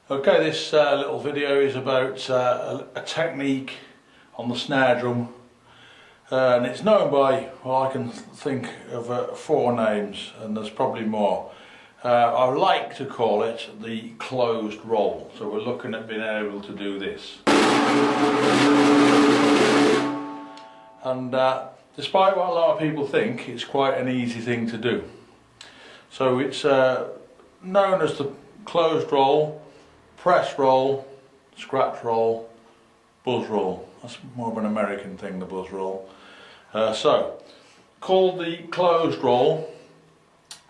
Okay, this little video is about a technique on the snare drum, and it's known by, well, I can think of 4 names, and there's probably more. I like to call it the closed roll, so we're looking at being able to do this. And despite what a lot of people think, it's quite an easy thing to do. So it's known as the closed roll, press roll, scratch roll, buzz roll. That's more of an American thing, the buzz roll. So, called the closed roll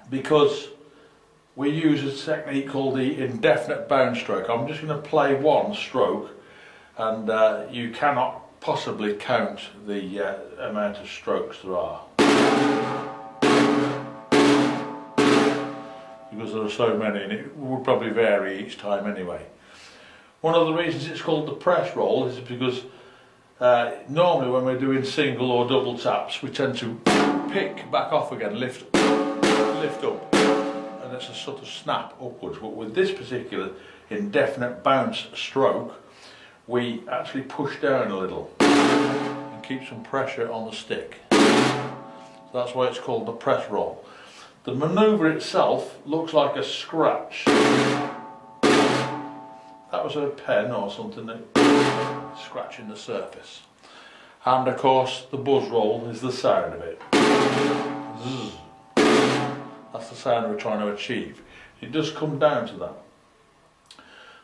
because we use a technique called the indefinite bounce stroke. I'm just going to play one stroke, and you cannot possibly count the amount of strokes there are, because there are so many, and it would probably vary each time anyway. One of the reasons it's called the press roll is because normally when we're doing single or double taps, we tend to pick back off again, lift up, and it's a sort of snap upwards. But with this particular indefinite bounce stroke, we actually push down a little and keep some pressure on the stick. So that's why it's called the press roll. The manoeuvre itself looks like a scratch. That was a pen or something that scratching the surface. And of course the buzz roll is the sound of it. Zzz. That's the sound we're trying to achieve. It does come down to that.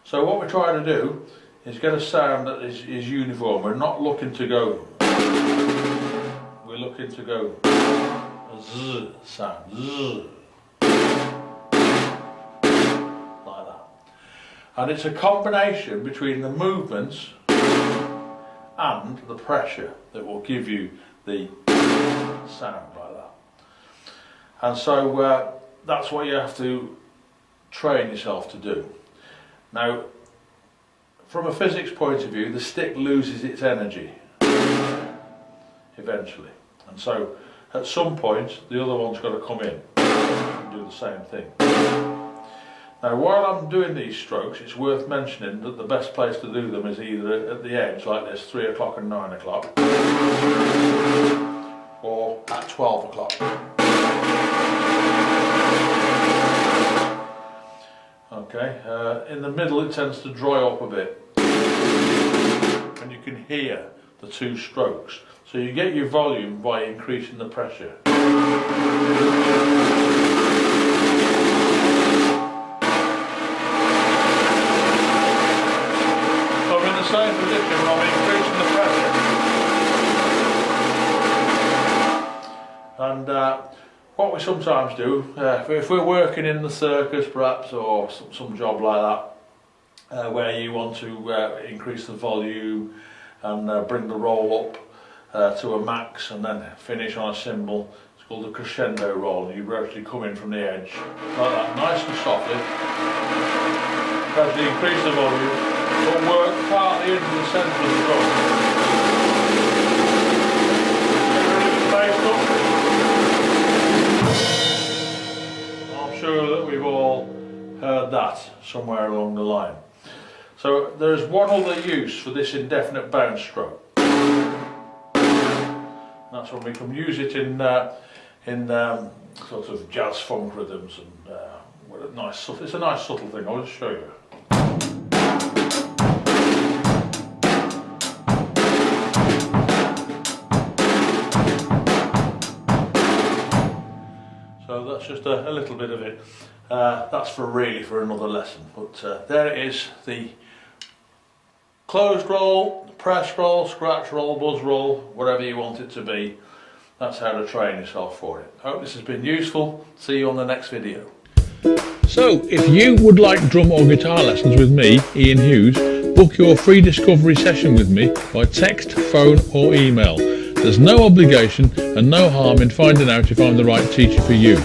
So what we're trying to do is get a sound that is uniform. We're not looking to go, we're looking to go zzz sound, zzz, like that. And it's a combination between the movements and the pressure that will give you the sound like that. And so that's what you have to train yourself to do. Now, from a physics point of view, the stick loses its energy eventually, and so at some point the other one's got to come in and do the same thing. Now, while I'm doing these strokes, it's worth mentioning that the best place to do them is either at the edge, like this, 3 o'clock and 9 o'clock, or at 12 o'clock. Okay, in the middle it tends to dry up a bit, and you can hear the 2 strokes. So you get your volume by increasing the pressure. So I'm in the same position when I'm increasing the pressure. And what we sometimes do, if we're working in the circus perhaps, or some job like that, where you want to increase the volume and bring the roll up to a max and then finish on a cymbal, it's called a crescendo roll, and you actually come in from the edge, like that, nice and softly, gradually increase the volume, but work partly into the centre of the drum. Get rid of the bass up. I'm sure that we've all heard that somewhere along the line. So there's one other use for this indefinite bounce stroke. That's when we can use it in sort of jazz funk rhythms, and it's a nice subtle thing. I'll just show you. So that's just a little bit of it. That's for another lesson. But there it is, the closed roll, press roll, scratch roll, buzz roll, whatever you want it to be. That's how to train yourself for it. Hope this has been useful. See you on the next video. So, if you would like drum or guitar lessons with me, Ian Hughes, book your free discovery session with me by text, phone or email. There's no obligation and no harm in finding out if I'm the right teacher for you.